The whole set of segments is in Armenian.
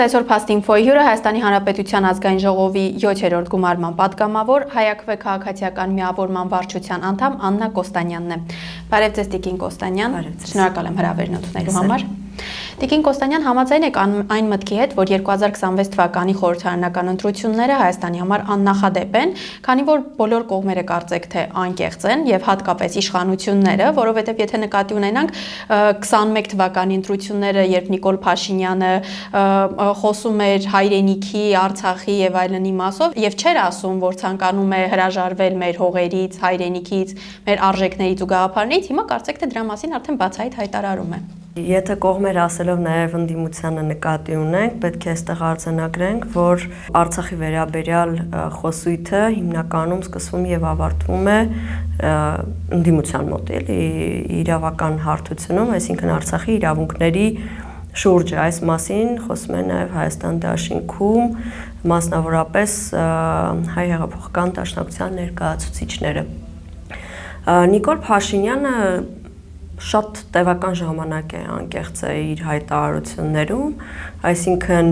Այսօր Փաստինֆոյի հյուրը Հայաստանի Հանրապետության ազգային ժողովի 7-րդ գումարման պատգամավոր Հայաքվե քաղաքացիական միավորման վարչության անդամ Աննա Կոստանյանն է։ Բարև ձեզ Տիկին Կոստանյան, շնորհակալ եմ հրավերն ընդունելու համար։ Տիկին Կոստանյան, համաձայն եք այն մտքի հետ, որ 2026 թվականի խորհրդարանական ընտրությունները Հայաստանի համար աննախադեպ են, քանի որ բոլոր կողմերը կարծեք թե անկեղծ են եւ հատկապես իշխանությունները, որովհետեւ եթե նկատի ունենանք 21 թվականի ընտրությունները, երբ Նիկոլ Փաշինյանը խոսում էր հայրենիքի, Արցախի եւ այլնի մասով եւ չէր ասում, որ ցանկանում է հրաժարվել մեր հողերից, հայրենիքից, մեր արժեքներից ու գաղափարներից, հիմա կարծեք թե դրա մասին արդեն բացահայտ հայտարարում է։ Եթե կողմեր ասելով նաև ընդդիմությանը նկատի ունենք, պետք է այստեղ արձանագրենք, որ Արցախի վերաբերյալ խոսույթը հիմնականում սկսվում եւ ավարտվում է ընդդիմության մոտ, իրավական հարթությունում, այսինքն Արցախի իրավունքների շուրջ այս մասին խոսում են նաև Հայաստան դաշինքում, մասնավորապես հայ հեղափոխական դաշնակցության ներկայացուցիչները։ Նիկոլ Փաշինյանը շատ տևական ժամանակ է անկեղծ է իր հայտարարություններում, այսինքն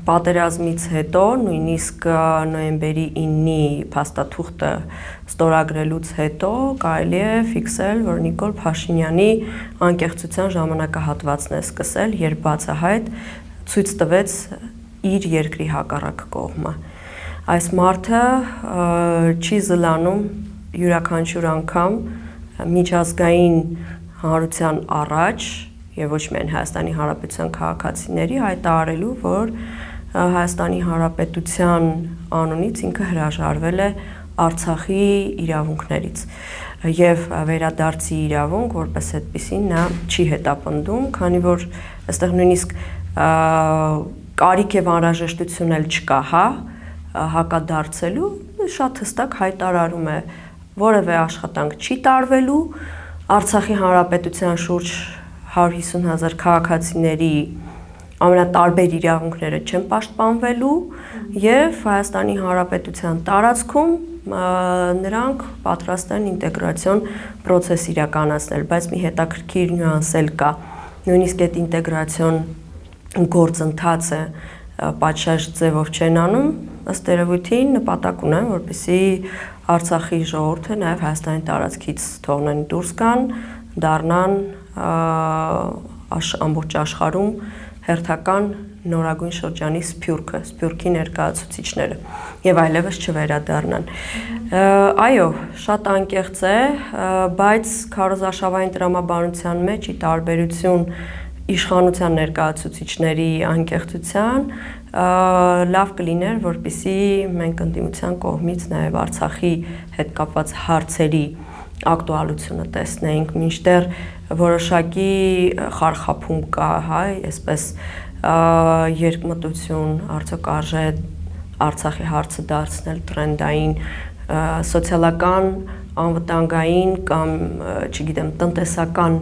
պատերազմից հետո, նույնիսկ նոյեմբերի 9-ի փաստաթուղթը ստորագրելուց հետո կարելի է ֆիքսել, որ Նիկոլ Փաշինյանի անկեղծության ժամանակահատվածն է սկսել, երբ բացահայտ ցույց տվեց իր երկրի հակառակ կողմը։ Այս մարդը չի զլանում յուրաքանչյուր անգամ միջազգային հանրության առաջ եւ ոչ միայն Հայաստանի Հանրապետության քաղաքացիների հայտարարելու, որ Հայաստանի Հանրապետության անունից ինքը հրաժարվել է Արցախի իրավունքներից եւ վերադարձի իրավունք, որպես այդպեսին նա չի հետապնդում, քանի որ այստեղ նույնիսկ կարիք եւ անհրաժեշտություն էլ չկա, հակադարձելու, շատ հստակ հայտարարում է, որևէ աշխատանք չի տարվելու, Արցախի Հանրապետության շուրջ 150,000 քաղաքացիների ամենատարբեր իրավունքները չեն պաշտպանվելու եւ Հայաստանի Հանրապետության տարածքում նրանք պատրաստ են ինտեգրացիոն process իրականացնել, բայց մի հետաքրքիր նյուանս էլ կա, նույնիսկ այդ ինտեգրացիոն գործընթացը պատշաճ ձևով չեն անում, ըստ երևույթին նպատակ ունեն, որպեսզի Արցախի ժողովուրդը նաև Հայաստանի տարածքից թողնեն դուրս գան, դառնան ամբողջ աշխարհում հերթական նորագույն շրջանի Սփյուռքի ներկայացուցիչները եւ այլևս չվերադառնան։ Այո, շատ անկեղծ է, բայց քարոզարշավային տրամաբանության մեջ ի տարբերություն իշխանության ներկայացուցիչների անկեղծության լավ կլիներ, որպեսզի մենք ընդդիմության կողմից նաև Արցախի հետ կապված հարցերի ակտուալությունը տեսնեինք, մինչդեռ որոշակի խարխափում կա, այսպես երկմտություն, արդյոք արժե Արցախի հարցը դարձնել տրենդային, սոցիալական, անվտանգային կամ, չգիտեմ, տնտեսական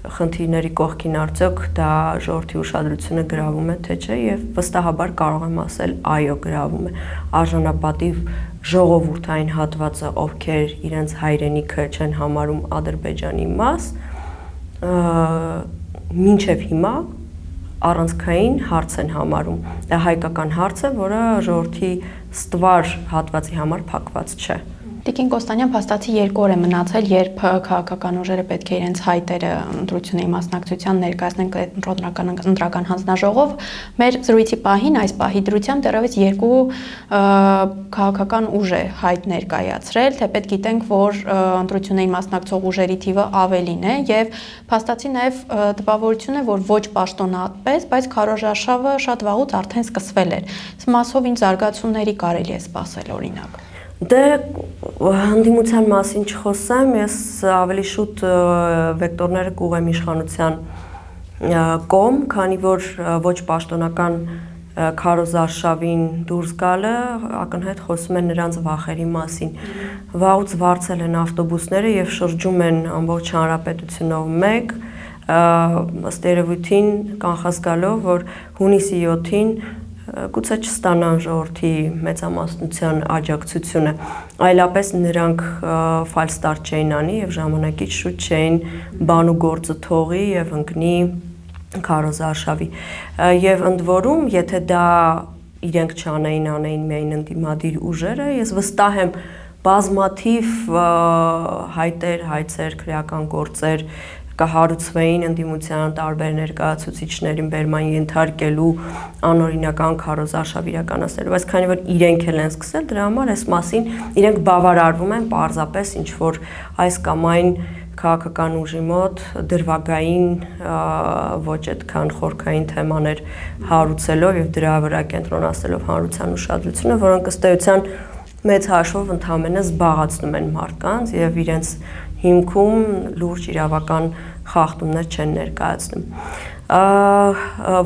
խնդիրների կողքին արդյոք դա ժողովրդի ուշադրությունը գրավում է, թե չէ, եւ վստահաբար կարող եմ ասել այո, գրավում է։ Արժանապատիվ ժողովուրդային հատվածը, ովքեր իրենց հայրենիքը չեն համարում Ադրբեջանի մաս, մինչև հիմա առանցքային հարց են համարում։ Դա հայկական հարց է, որը ժողովրդի ստվար հատվածի համար փակված չէ։ Տիկին Կոստանյան, փաստացի 2 օր է մնացել, երբ քաղաքական ուժերը պետք է իրենց հայտերը ընտրությունների մասնակցության ներկայացնեն ընտրական հանձնաժողով։ Մեր զրույցի պահին, այս պահի դրությամբ դեռևս 2 քաղաքական ուժ է հայտ ներկայացրել, թեպետ գիտենք, որ ընտրություններին մասնակցող ուժերի թիվը ավելին է եւ փաստացի նաեւ տպավորություն է, որ ոչ պաշտոնապես, բայց քարոզարշավը շատ վաղուց արդեն սկսվել էր։ Մասով ինչ զարգացումների կարելի է սպասել օրինակ։ Դե ընդդիմության մասին չխոսեմ, ես ավելի շուտ վեկտորները կուղեմ իշխանության կողմ, քանի որ ոչ պաշտոնական քարոզարշավին դուրս գալը ակնհայտ խոսում է նրանց վախերի մասին։ Վաղուց վարձել են ավտոբուսները եւ շրջում են ամբողջ հանրապետությունով մեկ, ըստ երևույթին կանխազգալով, որ հունիսի 7-ին գուցե չստանան ժողովրդի մեծամասնության աջակցությունը, այլապես նրանք ֆալս ստարտ չէին անի եւ ժամանակից շուտ չէին բան ու գործը թողի եւ ընկնի քարոզարշավի եւ ընդ որում եթե դա իրենք չանեին, անեին միայն ընդդիմադիր ուժերը, ես վստահ եմ բազմաթիվ հայտեր, հայցեր, քրեական գործեր կհարուցվեին ընդդիմության տարբեր ներկայացուցիչներին բերման ենթարկելու անօրինական քարոզարշավ իրականացնելու, բայց քանի որ իրենք էլ են սկսել, դրա համար այս մասին իրենք բավարարվում են պարզապես ինչ որ այս կամ այն քաղաքական ուժի մոտ դրվագային ոչ այդքան խորքային թեմաներ հարուցելով եւ դրա վրա կենտրոնացնելով հանրության ուշադրությունը, որոնք ըստ էության մեծ հաշվով ընդհանրապես զբաղացնում են մարդկանց եւ իրենց հիմքում լուրջ իրավական խախտումներ չեն ներկայացնում։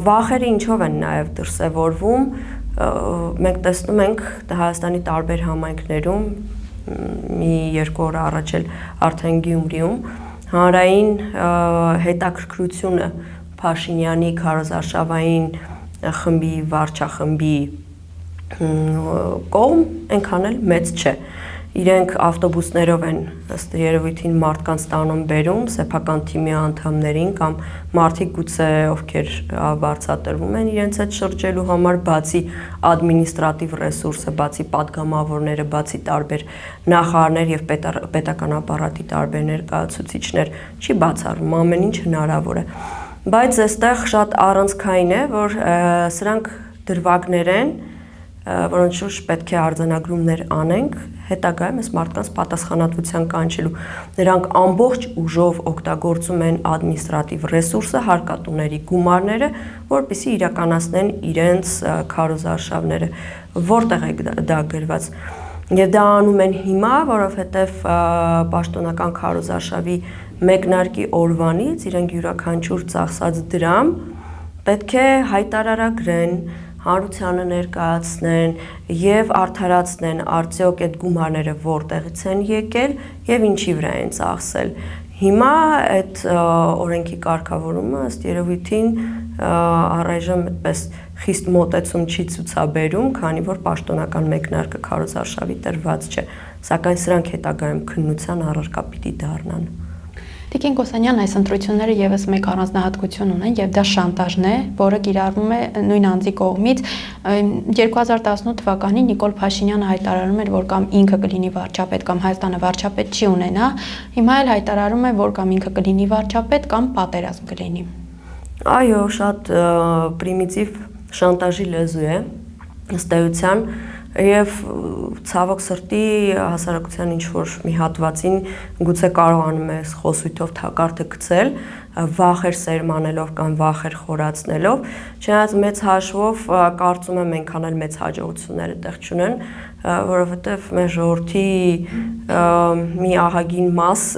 Վախերը ինչով են նաեւ դրսևորվում, մենք տեսնում ենք Հայաստանի տարբեր համայնքներում մի երկու օր առաջ էլ արդեն Գյումրիում հանրային հետաքրքրությունը Փաշինյանի քարոզարշավային խմբի վարչախմբի կողմ այնքան էլ մեծ չէ։ Իրենք ավտոբուսներով են ըստ երևույթին մարդկանց տանում բերում սեփական թիմի անդամներին կամ մարդիկ գուցե ովքեր վարձատրվում են իրենց հետ շրջելու համար, բացի ադմինիստրատիվ ռեսուրսը, բացի падգամավորները, բացի տարբեր նախարարներ եւ պետական ապարատի տարբեր ներկայացուցիչներ, չի բացառում, ամեն ինչ հնարավոր է։ Բայց այստեղ շատ առանցքային է, որ սրանք դրվագներ են, որոնց շուրջ պետք է արձանագրումներ անենք, հետագայում այս մարդկանց պատասխանատվության կանչելու։ Նրանք ամբողջ ուժով օգտագործում են ադմինիստրատիվ ռեսուրսը, հարկատուների գումարները, որպեսզի իրականացնեն իրենց քարոզարշավները։ Որտեղ է դա գրված։ Եվ դա անում են հիմա, որովհետև պաշտոնական քարոզարշավի մեկնարկի օրվանից իրենք յուրաքանչյուր ծախսած դրամ պետք է հայտարարագրեն, հանրությանը ներկայացնեն եւ արդարացնեն արդյոք այդ գումարները որտեղից են եկել եւ ինչի վրա են ծախսել։ Հիմա այդ օրենքի կարգավորումը ըստ երևույթին առայժմ այդպես խիստ մոտեցում չի ցուցաբերում, քանի որ պաշտոնական մեկնարկը քարոզարշավի տրված չէ, սակայն սրանք հետագայում քննության առարկա պիտի դառնան։ Տիկին Կոստանյան, այս ընտրությունները եւս մեկ առանձնահատկություն ունեն եւ դա շանտաժն է, որը կիրառվում է նույն անձի կողմից։ 2018 թվականին Նիկոլ Փաշինյանը հայտարարում էր, որ կամ ինքը կլինի վարչապետ կամ Հայաստանը վարչապետ չի ունենա, հիմա էլ հայտարարում է, որ կամ ինքը կլինի վարչապետ կամ պատերազմ կլինի։ Այո, շատ պրիմիտիվ շանտաժի լեզու է ըստ էության եւ ցավոք սրտի հասարակության ինչ որ մի հատվածին գուցե կարողանում է խոսույթով թակարդը գցել, վախեր սերմանելով կամ վախեր խորացնելով, չնայած մեծ հաշվով կարծում եմ այնքան էլ մեծ հաջողությունները տեղ չունեն, որովհետեւ մեր ժողովրդի մի ահագին մաս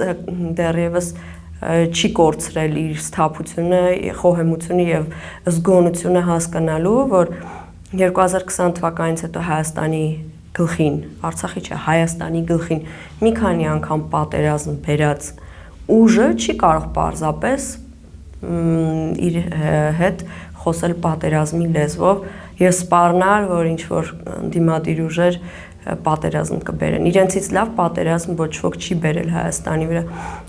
դեռևս չի կորցրել իր սթափությունը, խոհեմությունը եւ զգոնությունը հասկանալու, որ 2020 թվականից հետո Հայաստանի գլխին, Արցախի չէ, Հայաստանի գլխին մի քանի անգամ պատերազմ բերած ուժը չի կարող պարզապես իր հետ խոսել պատերազմի լեզվով եւ սպառնալ, որ ինչ որ դիմադիր ուժեր պատերազմ կբերեն։ Իրենցից լավ պատերազմ ոչ ոք չի բերել Հայաստանի վրա։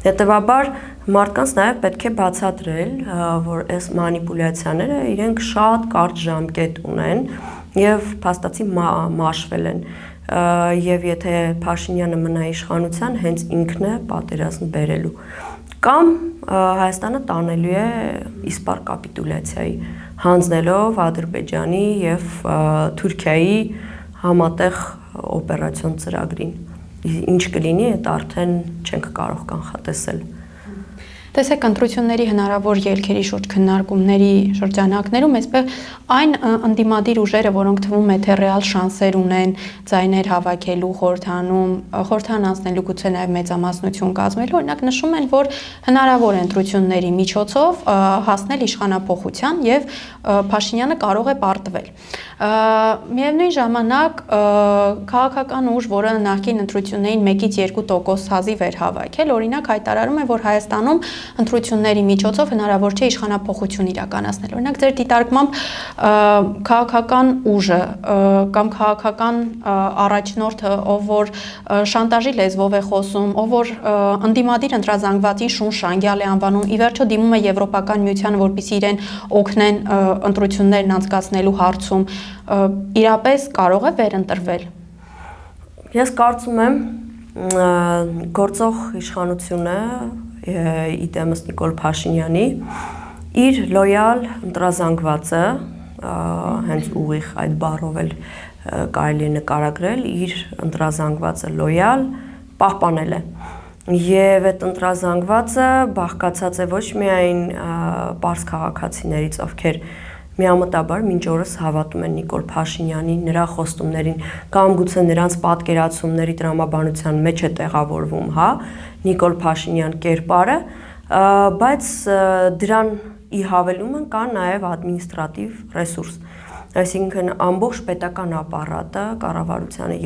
Հետևաբար մարդկանց նաև պետք է բացատրել, որ այս մանիպուլյացիաները իրենք շատ կարճ ժամկետ ունեն եւ փաստացի մաշվել են։ Եվ եթե Փաշինյանը մնա իշխանության, հենց ինքն է պատերազմ բերելու։ Կամ Հայաստանը տանելու է իսպառ կապիտուլյացիայի, հանձնելով Ադրբեջանի եւ Թուրքիայի համատեղ օպերացիոն ծրագրին։ Ինչ կլինի, այդ արդեն չենք կարող կանխատեսել։ Տեսեք, ընտրությունների հնարավոր ելքերի շուրջ քննարկումների շրջանակներում այսպես այն ընդդիմադիր ուժերը, որոնք թվում է թե ռեալ շանսեր ունեն ձայներ հավաքելու խորհրդան անցնելու գուցե նաև մեծամասնություն կազմելու, օրինակ նշում են, որ հնարավոր է ընտրությունների միջոցով հասնել իշխանափոխության եւ Փաշինյանը կարող է պարտվել։ Միևնույն ժամանակ քաղաքական ուժ, որը նախկին ընտրություններին 1-ից 2% հազիվ էր հավաքել, օրինակ հայտարարում է, որ Հայաստանում ընտրությունների միջոցով հնարավոր չէ իշխանափոխություն իրականացնել։ Օրինակ ձեր դիտարկմամբ քաղաքական ուժը կամ քաղաքական առաջնորդը, ով որ շանտաժի լեզվով է խոսում, ով որ ընդդիմադիր ընտրազանգվածին շունշանգյալ է անվանում, ի վերջո դիմում է Եվրոպական միությանը, որպեսզի իրեն օգնեն ընտրություններն անցկացնելու հարցում, իրապես կարող է վերընտրվել։ Ես կարծում եմ գործող իշխանությունը իդեմս Նիկոլ Փաշինյանի իր լոյալ ընտրազանգվածը հենց ուղիղ այդ բառով էլ կարելի է նկարագրել իր ընտրազանգվածը լոյալ պահպանել է եւ այդ ընտրազանգվածը բաղկացած է ոչ միայն պարզ քաղաքացիներից, ովքեր միամտաբար մինչ օրս հավատում են Նիկոլ Փաշինյանին, նրա խոստումներին կամ գուցե նրանց պատկերացումների տրամաբանության մեջ է տեղավորվում, հա, Նիկոլ Փաշինյան կերպարը, բայց դրան ի հավելումը կա նաև ադմինիստրատիվ ռեսուրս, այսինքն ամբողջ պետական ապարատը, կառավարությանը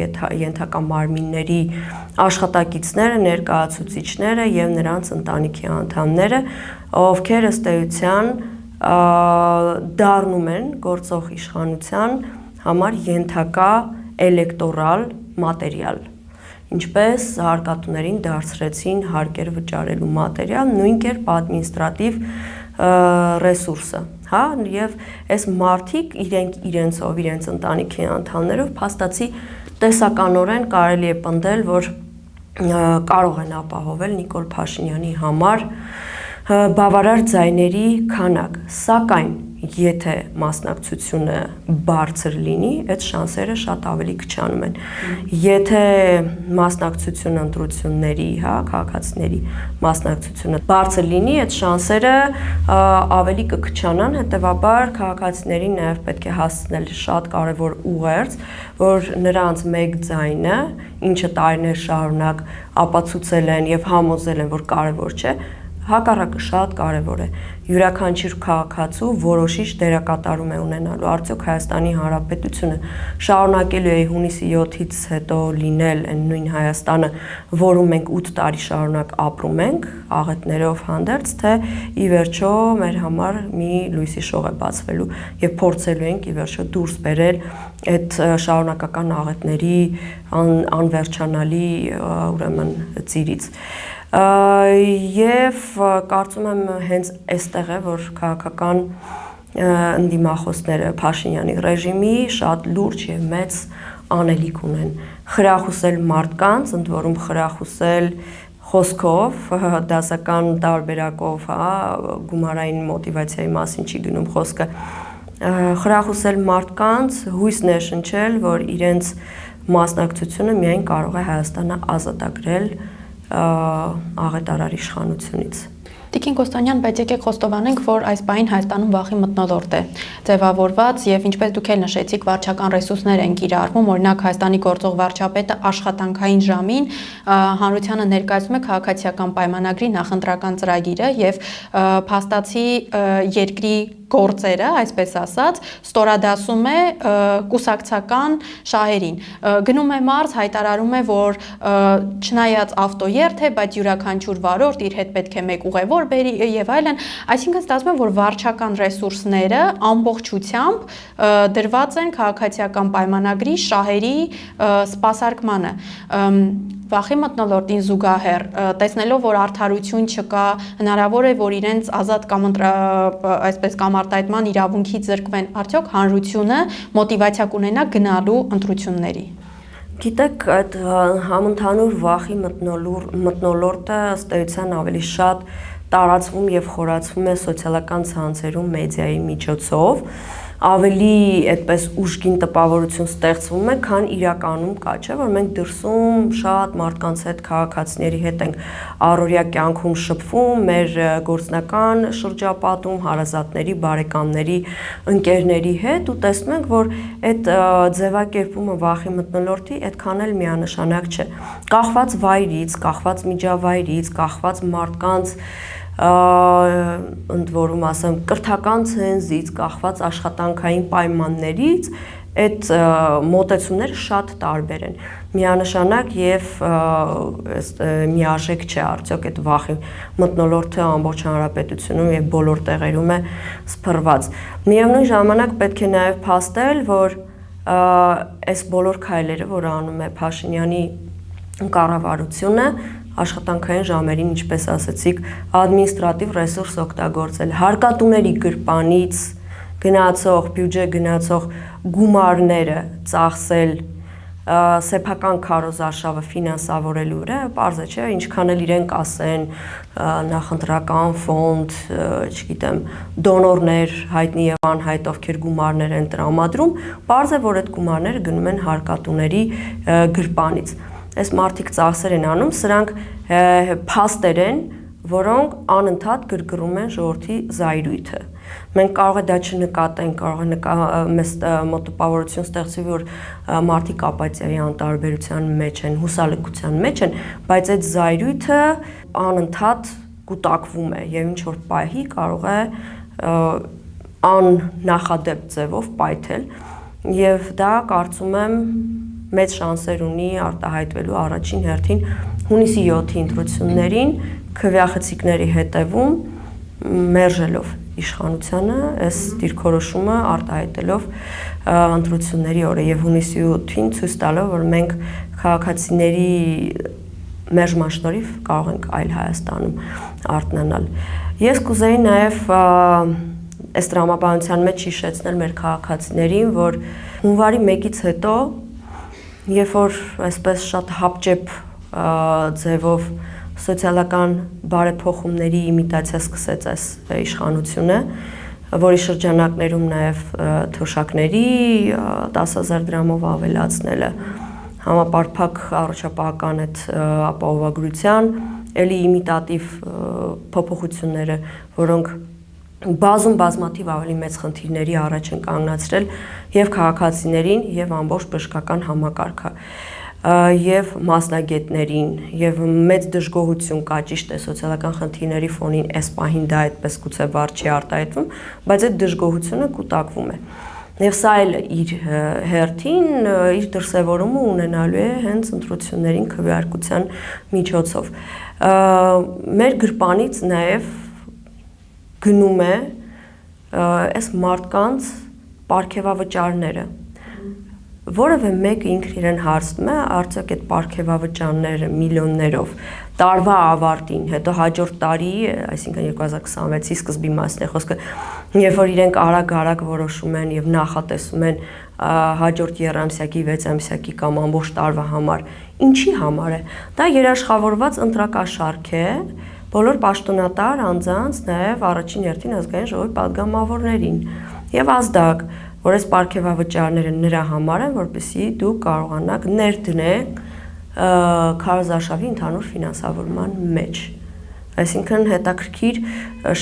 ենթակա մարմինների աշխատակիցները, ներկայացուցիչները եւ նրանց ընտանիքի անդամները, ովքեր ըստ էության դառնում են գործող իշխանության համար ենթակա էլեկտորալ մատերիալ, ինչպես հարկատուներին դարձրեցին հարկեր վճարելու մատերիալ, նույն կերպ ադմինիստրատիվ ռեսուրսը, հա, եւ այս մարդիկ իրենցով, իրենց ընտանիքի անդամներով փաստացի տեսականորեն կարելի է պնդել, որ կարող են ապահովել Նիկոլ Փաշինյանի համար բավարար ձայների քանակ, սակայն եթե մասնակցությունը բարձր լինի, այդ շանսերը շատ ավելի քչանում են։ Եթե մասնակցությունը ընտրությունների, հա, քաղաքացիների մասնակցությունը բարձր լինի, այդ շանսերը ավելի կքչանան, հետեւաբար քաղաքացիներին նաև պետք է հասցնել շատ կարևոր ուղերձ, որ նրանց մեկ ձայնը, ինչը տարիներ շարունակ ապացուցել են եւ համոզել են, որ կարևոր չէ, հակառակը շատ կարևոր է։ Յուրաքանչյուր քաղաքացու որոշիչ դերակատարում է ունենալու։ Արդյոք Հայաստանի Հանրապետությունը շարունակելու է հունիսի 7-ից հետո լինել այն նույն Հայաստանը, որում մենք 8 տարի շարունակ ապրում ենք, աղետներով հանդերձ, թե ի վերջո մեր համար մի լույսի շող է բացվելու եւ փորձելու ենք ի վերջո դուրս բերել այդ շարունակական աղետների անվերջանալի ուրեմն ծիրից։ Եվ կարծում եմ հենց այստեղ է, որ քաղաքական ընդդիմախոսները Փաշինյանի ռեժիմի շատ լուրջ եւ մեծ անելիք ունեն խրախուսել մարդկանց, ընդ որում խրախուսել խոսքով, դասական տարբերակով, հա, գումարային մոտիվացիայի մասին չի գնում խոսքը, խրախուսել մարդկանց հույս ներշնչել, որ իրենց մասնակցությունը միայն կարող է Հայաստանը ազատագրել աղետարար իշխանությունից։ Տիկին Կոստանյան, բայց եկեք խոստովանենք, որ այս պահին Հայաստանում վախի մթնոլորտ է ձևավորված եւ ինչպես դուք էլ նշեցիք, վարչական ռեսուրսներ են կիրառվում, օրինակ Հայաստանի գործող վարչապետը աշխատանքային ժամին հանրությանը ներկայացնում է քաղաքացիական պայմանագրի նախընտրական ծրագիրը եւ փաստացի երկրի գործերը, այսպես ասած, ստորադասում է կուսակցական շահերին։ Գնում է մարզ, հայտարարում է, որ չնայած ավտոերթ է, բայց յուրաքանչյուր վարորդ իր հետ պետք է մեկ ուղևոր բերի եւ այլն, այսինքն ստացվում է, որ վարչական ռեսուրսները ամբողջությամբ դրված են քաղաքացիական պայմանագրի շահերի սպասարկմանը։ Վախի մթնոլորտին զուգահեռ, տեսնելով, որ արդարություն չկա, հնարավոր է, որ իրենց ազատ կամ այսպես կամ արտահայտման իրավունքից զրկվեն, արդյոք հանրությունը մոտիվացիա կունենա գնալու ընտրությունների։ Գիտեք, այդ համընդհանուր վախի մթնոլորտը ըստ էության ավելի շատ տարածվում եւ խորացվում է սոցիալական ցանցերում մեդիայի միջոցով, ավելի այդպես ուժգին տպավորություն ստեղծվում է, քան իրականում կա, չէ՞, որ մենք դրսում շատ մարդկանց հետ, քաղաքացիների հետ ենք առօրյա կյանքում շփվում, մեր գործնական շրջապատում, հարազատների, բարեկամների, ընկերների հետ ու տեսնում ենք, որ այդ ձևակերպումը վախի մթնոլորտի այդքան էլ միանշանակ չէ։ Կախված վայրից, կախված միջավայրից, կախված մարդկանց ընդ որում ասեմ կրթական ցենզից, կախված աշխատանքային պայմաններից այդ մոտեցումները շատ տարբեր են։ Միանշանակ եւ միաժեք չէ արդյոք այդ վախի մթնոլորտը ամբողջ հանրապետությունում եւ բոլոր տեղերում է սփռված։ Միևնույն ժամանակ պետք է նաեւ փաստել, որ այս բոլոր քայլերը, որ անում է Փաշինյանի կառավարությունը, աշխատանքային ժամերին, ինչպես ասացիք, ադմինիստրատիվ ռեսուրս օգտագործել, հարկատուների գրպանից գնացող բյուջե գնացող գումարները ծախսել սեփական քարոզարշավը ֆինանսավորելու վրա, պարզ է, չէ, ինչքան էլ իրենք ասեն, նախընտրական ֆոնդ, չգիտեմ, դոնորներ, հայտնի եւ անհայտ ովքեր գումարներ են տրամադրում, պարզ է, որ այդ գումարները գնում են հարկատուների գրպանից։ Այս մարդիկ ծախսեր են անում, սրանք փաստեր են, որոնք անընդհատ գրգռում են ժողովրդի զայրույթը։ Մենք կարող է դա չնկատենք, կարող է մեզ մոտապավորություն ստեղծվի, որ մարդիկ ապաթիայի անտարբերության մեջ են, հուսալքության մեջ են, բայց այդ զայրույթը անընդհատ կուտակվում է եւ ինչ որ պահի կարող է աննախադեպ ձևով պայթել եւ դա կարծում եմ մեծ շանսեր ունի արտահայտվելու առաջին հերթին հունիսի 7-ի ընտրություններին քվեախցիկների հետևում մերժելով իշխանությանը, այս դիրքորոշումը արտահայտելով ընտրությունների օրը եւ հունիսի 8-ին ցույց տալով, որ մենք քաղաքացիների մերժման շնորհիվ կարող ենք այլ Հայաստանում արթնանալ։ Ես կուզեի նաեւ այս դրամաբանության մեջ հիշեցնել մեր քաղաքացիներին, որ հունվարի 1-ից հետո երբ որ այսպես շատ հապճեպ ձևով սոցիալական բարեփոխումների իմիտացիա սկսեց այս իշխանությունը, որի շրջանակներում նաև թոշակների 10,000 դրամով ավելացնելը, համապարփակ առողջապահական այդ ապահովագրության, էլի իմիտատիվ փոփոխությունները, որոնք բազմաթիվ ավելի մեծ խնդիրների առաջ են կանգնացրել եւ քաղաքացիներին եւ ամբողջ բժշկական համակարգը եւ մասնագետներին եւ մեծ դժգոհություն կա, ճիշտ է, սոցիալական խնդիրների ֆոնին այս պահին դա այդպես գուցե բառ չի արտահայտվում, բայց այդ դժգոհությունը կուտակվում է։ Եվ սա էլ իր հերթին իր դրսևորումը ունենալու է հենց ընտրություններին քվեարկության միջոցով։ Մեր գրպանից նաեւ գնում է այս մարդկանց պարգևավճարները, որևէ մեկը ինքն իրեն հարցնում է, արդյոք այդ պարգևավճարները միլիոններով տարվա ավարտին, հետո հաջորդ տարի, այսինքն 2026-ի սկզբի մասն է խոսքը, երբ որ իրենք արագ որոշում են եւ նախատեսում են հաջորդ եռամսյակի, 6ամսյակի կամ ամբողջ տարվա համար, ինչի համար է։ Դա երաշխավորված ընտրակաշարք է բոլոր պաշտոնատար անձանց, նաև առաջին հերթին ազգային ժողովի պատգամավորներին եւ ազդակ, որ այս պարգևավճարները նրա համար են, որպեսզի դուք կարողանաք ներդնեք քարոզարշավի ընդհանուր ֆինանսավորման մեջ։ Այսինքն հետաքրքիր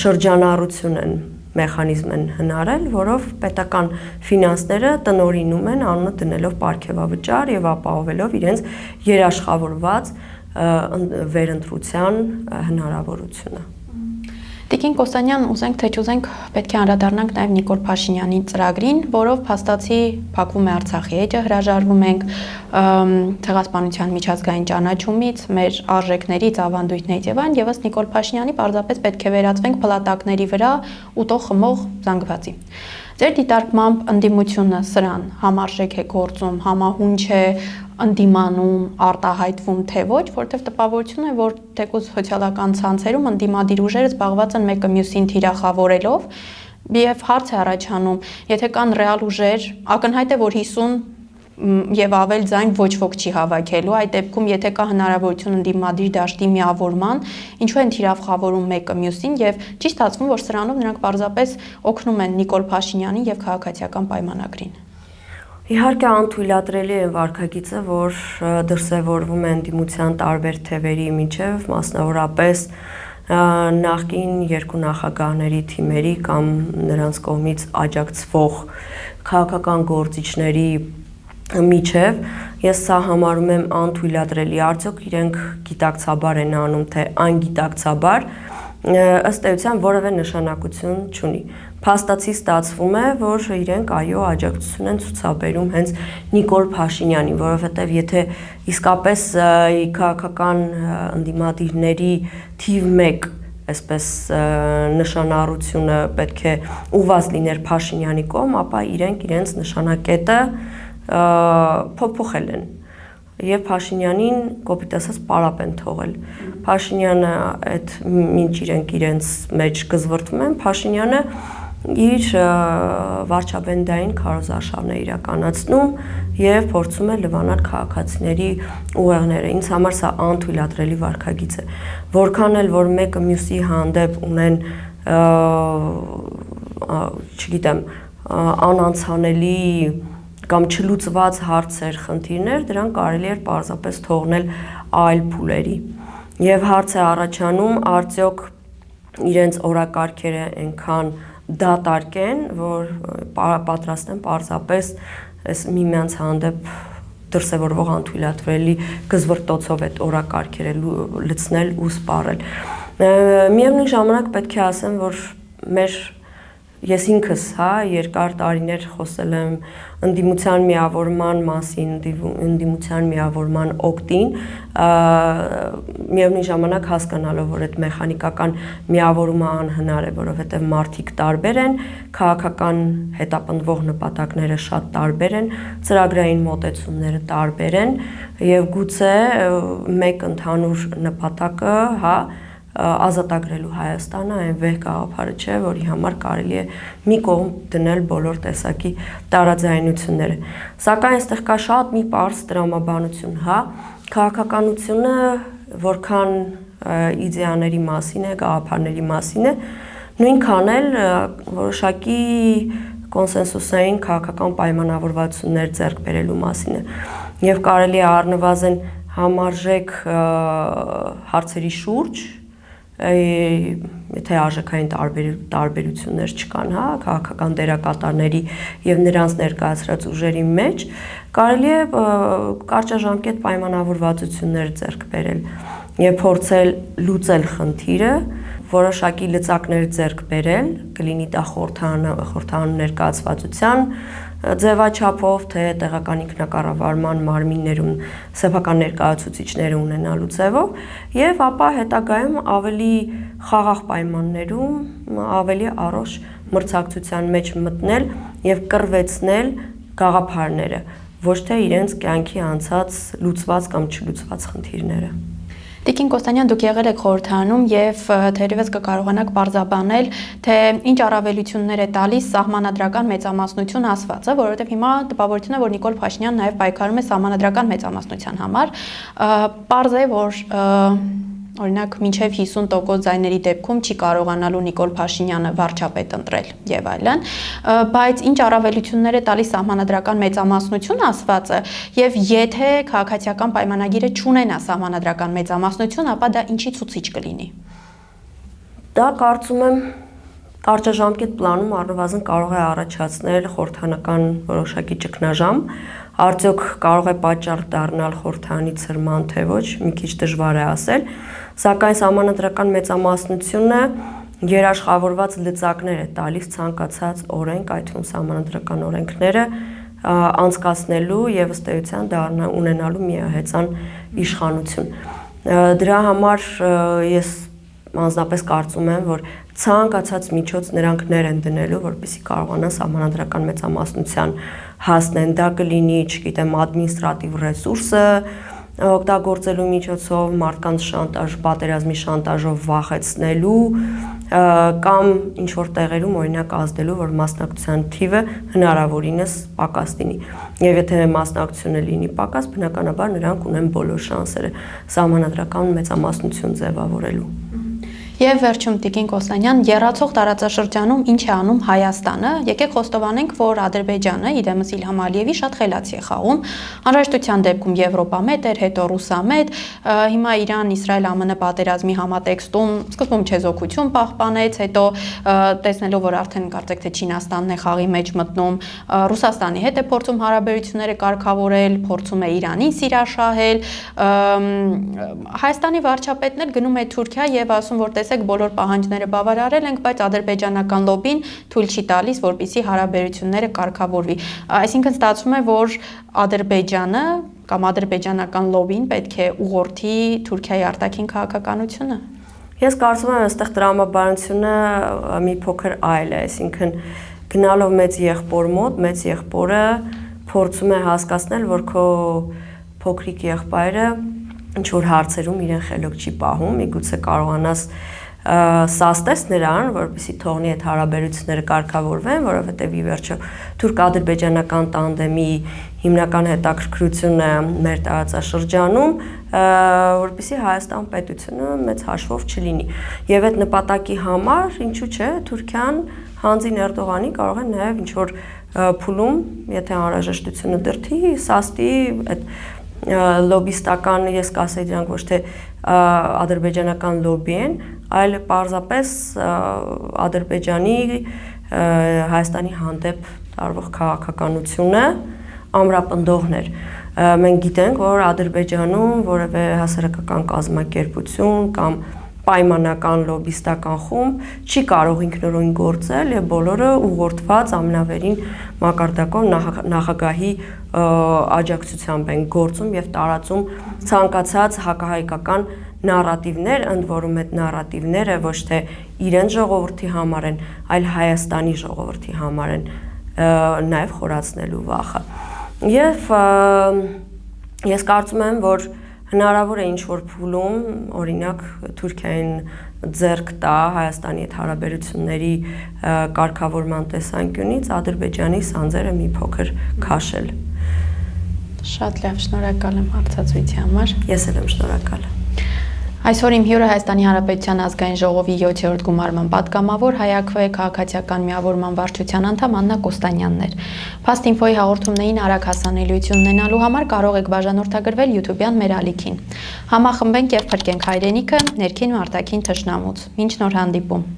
շրջանառություն են, մեխանիզմ են հնարել, որով պետական ֆինանսները տնօրինում են անունը դնելով պարգևավճար եւ ապահովելով իրենց երաշխավորված վերընտրության հնարավորությունը։ Տիկին Կոստանյան, ուզենք թե չուզենք, պետք է անդրադառնանք նաև Նիկոլ Փաշինյանի ծրագրին, որով փաստացի փակվում է Արցախի էջը, հրաժարվում ենք ցեղասպանության միջազգային ճանաչումից, մեր արժեքներից, ավանդույթներից եւ այլն, եւ ըստ Նիկոլ Փաշինյանի պարզապես պետք է վերածվենք փլատակների վրա ուտող խմող զանգվածի։ Ձեր դիտարկմամբ ընդդիմությունը սրան համարժեք է գործում, համահունչ է ընդդիմանում, արտահայտվում, թե ոչ, որտեղ տպավորություն է, որ թեկուզ սոցիալական ցանցերում ընդդիմադիր ուժերը զբաղված են մեկը մյուսին թիրախավորելով, եւ հարց է առաջանում, եթե կան ռեալ ուժեր, ակնհայտ է, որ 50 եւ ավել ձայն ոչ ոք չի հավաքելու, այդ դեպքում եթե կա հնարավորություն ընդդիմադիր դաշտի միավորման, ինչու են թիրախավորում մեկը մյուսին եւ չի ստացվում, որ սրանով նրանք պարզապես օգնում են Նիկոլ Փաշինյանին եւ քաղաքացիական պայմանագրին։ Իհարկե անթույլատրելի է վարքագիծը, որ դրսևորվում է ընդդիմության տարբեր թևերի միջև, մասնավորապես նախկին երկու նախագահների թիմերի կամ նրանց կողմից աջակցվող քաղաքական գործիչների միջև, ես սա համարում եմ անթույլատրելի, արդյոք իրենք գիտակցաբար են անում, թե անգիտակցաբար, ըստ էության որևէ նշանակություն չունի։ Փաստացի ստացվում է, որ իրենք այո աջակցություն են ցուցաբերում հենց Նիկոլ Փաշինյանին, որովհետև եթե իսկապես քաղաքական ընդդիմադիրների թիվ 1 այսպես նշանառությունը պետք է ուղղված լիներ Փաշինյանի կողմ, ապա իրենց նշանակետը փոփոխել են եւ Փաշինյանին կոպիտ ասած պարապ են թողել։ Փաշինյանը այդ մինչ իրենց մեջ գզվրտում են, Փաշինյանը իր վարչապետային քարոզարշավն է իրականացնում եւ փորձում է լվանալ քաղաքացիների ուղեղները։ Ինձ համար սա անթույլատրելի վարքագիծ է։ Որքան էլ որ մեկը մյուսի հանդեպ ունեն չգիտեմ, անանցանելի կամ չլուծված հարցեր, խնդիրներ, դրանք կարելի է պարզապես թողնել այլ փուլերի։ Եվ հարց է առաջանում, արդյոք իրենց օրակարգերը այնքան դատարկեն, որ պատրաստ են պարզապես այս միմյանց հանդեպ դրսևորվող անթույլատրելի գզվրտոցով այդ օրակարգերը լցնել ու սպառել։ Միևնույն ժամանակ պետք է ասեմ, որ ես ինքս երկար տարիներ խոսել եմ ընդդիմության միավորման մասին, ընդդիմության միավորման օգտին, միևնույն ժամանակ հասկանալով, որ այդ մեխանիկական միավորումը անհնար է, որովհետև մարդիկ տարբեր են, քաղաքական հետապնդվող նպատակները շատ տարբեր են, ծրագրային մոտեցումները տարբեր են եւ գուցե մեկ ընդհանուր նպատակը, ազատագրելու Հայաստանը այն վեհ գաղափարը չէ, որի համար կարելի է մի կողմ դնել բոլոր տեսակի տարաձայնությունները։ Սակայն այստեղ կա շատ մի պարզ տրամաբանություն, քաղաքականությունը որքան իդեաների մասին է, գաղափարների մասին է, նույնքան էլ որոշակի կոնսենսուսային քաղաքական պայմանավորվածություններ ձեռք բերելու մասին է։ Եվ կարելի է առնվազն համարժեք հարցերի շուրջ եթե արժեքային տարբերություններ չկան, քաղաքական դերակատարների եւ նրանց ներկայացրած ուժերի մեջ, կարելի է կարճաժամկետ պայմանավորվածություններ ձեռք բերել եւ փորձել լուծել խնդիրը, որոշակի լծակներ ձեռք բերել, կլինի դա խորհրդանու ներկայացվածության ձևաչափով, թե տեղական ինքնակառավարման մարմիններում սեփական ներկայացուցիչները ունենալու ձևով, եւ ապա հետագայում ավելի խաղաղ պայմաններում ավելի առողջ մրցակցության մեջ մտնել եւ կռվեցնել գաղափարները, ոչ թե իրենց կյանքի անցած լուծված կամ չլուծված խնդիրները։ Տիկին Կոստանյան, դուք եղել եք խորհրդանում եւ թերևս կկարողանաք պարզաբանել, թե ինչ առավելություններ է տալիս սահմանադրական մեծամասնություն ասվածը, որովհետեւ հիմա տպավորություն է, որ Նիկոլ Փաշինյանն նաեւ պայքարում է սահմանադրական մեծամասնության համար, պարզ է, որ օրինակ մինչև 50% ձայների դեպքում չի կարողանալու Նիկոլ Փաշինյանը վարչապետ ընտրել եւ այլն, բայց ինչ առավելություններ է տալիս սահմանադրական մեծամասնություն ասվածը եւ եթե քաղաքացիական պայմանագիրը չունենա սահմանադրական մեծամասնություն, ապա դա ինչի ցուցիչ կլինի։ Դա կարծում եմ կարճաժամկետ պլանում առնվազն կարող է առաջացնել խորհրդանական որոշակի ճգնաժամ, արդյոք կարող է պատճառ դառնալ խորհրդանի ցրման թե ոչ, մի քիչ դժվար է ասել, սակայն սահմանադրական մեծամասնությունը երաշխավորված լծակներ է տալիս ցանկացած օրենք, այդ թվում սահմանադրական օրենքները անցկացնելու եւ ըստ էության ունենալու միահեծան իշխանություն։ Դրա համար ես անձնապես կարծում եմ, որ ցանկացած միջոց նրանք ներ են դնելու, որպեսզի կարողանան սահմանադրական մեծամասնության հասնեն, դա կլինի, չգիտեմ, ադմինիստրատիվ ռեսուրսը օգտագործելու միջոցով, մարդկանց շանտաժ, պատերազմի շանտաժով վախեցնելու կամ ինչ որ տեղերում օրինակ ազդելու, որ մասնակցության թիվը հնարավորինս պակաս լինի։ Եվ եթե մասնակցությունը լինի պակաս, բնականաբար նրանք ունեն բոլոր շանսերը սահմանադրական մեծամասնություն ձևավորելու։ Եվ վերջում Տիկին Կոստանյան, եռացող տարածաշրջանում ինչ է անում Հայաստանը, եկեք խոստովանենք, որ Ադրբեջանը, իդեմս Իլհամ Ալիևի շատ խելացի է խաղում, անհրաժեշտության դեպքում Եվրոպամետ էր, հետո Ռուսամետ, հիմա Իրան-Իսրայել-ԱՄՆ պատերազմի համատեքստում սկզբում չեզոքություն պահպանեց, հետո տեսնելով, որ արդեն կարծեք թե Չինաստանն է խաղի մեջ մտնում, Ռուսաստանի հետ է փորձում հարաբերությունները կարգավորել, փորձում է Իրանին սիրաշահել, Հայաստանի վարչապետն էլ գնում է Թուրքիա եւ ասում, որ տեսեք բոլոր պահանջները բավարարել ենք, բայց ադրբեջանական լոբին թույլ չի տալիս, որպեսզի հարաբերությունները կարգավորվի։ Այսինքն ստացվում է, որ Ադրբեջանը կամ ադրբեջանական լոբին պետք է ուղղորդի Թուրքիայի արտաքին քաղաքականությունը։ Ես կարծում եմ, այստեղ տրամաբանությունը մի փոքր այլ է, այսինքն գնալով մեծ եղբոր մոտ, մեծ եղբորը փորձում է հասկացնել, որ քո փոքրիկ եղբայրը ինչ որ հարցերում իրեն խելոք չի պահում, միգուցե կարողանաս սաստես նրան, որպեսզի թողնի այդ հարաբերությունները կարգավորվեն, որովհետև ի վերջո թուրք-ադրբեջանական տանդեմի հիմնական հետաքրքրությունը մեր տարածաշրջանում, որպեսզի Հայաստան պետությունը մեծ հաշվով չլինի։ Եվ այդ նպատակի համար, ինչու՞ չէ, Թուրքիան հանձին Էրդողանի կարող է նաև ինչ որ փուլում, եթե անհրաժեշտությունը դրդի, սաստի այդ լոբիստական, ես կասեի դրանք ոչ թե ադրբեջանական լոբի են, այլ պարզապես Ադրբեջանի Հայաստանի հանդեպ տարվող քաղաքականությունը ամրապնդողներ։ Մենք գիտենք, որ Ադրբեջանում որևէ հասարակական կազմակերպություն կամ պայմանական լոբիստական խումբ չի կարող ինքնուրույն գործել եւ բոլորը ուղղորդված ամենավերին մակարդակով նախագահի աջակցությամբ են գործում եւ տարածում ցանկացած հակահայկական նարատիվներ, ընդ որում այդ նարատիվները ոչ թե իրեն ժողովրդի համար են, այլ Հայաստանի ժողովրդի համար են նաեւ խորացնելու վախը։ Եվ ես կարծում եմ, որ հնարավոր է ինչ-որ փուլում, օրինակ Թուրքիային ձեռք տա Հայաստանի հետ հարաբերությունների կարգավորման տեսանկյունից Ադրբեջանի սանձերը մի փոքր քաշել։ Շատ լավ, շնորհակալ եմ հարցազրույցի համար։ Ես էլ եմ շնորհակալ։ Այսօր իմ հյուրը Հայաստանի Հանրապետության ազգային ժողովի 7-րդ գումարման պատգամավոր Հայ-ԱՔՎ քաղաքացիական միավորման վարչության անդամ Աննա Կոստանյանն էր։ Fast Info-ի հաղորդումներին արագ հասանելիություն ունենալու համար կարող եք բաժանորդագրվել YouTube-յան մեր ալիքին։ Համախմբենք եւ փրկենք հայրենիքը ներքին ու արտաքին թշնամուց։ Մինչ նոր հանդիպում։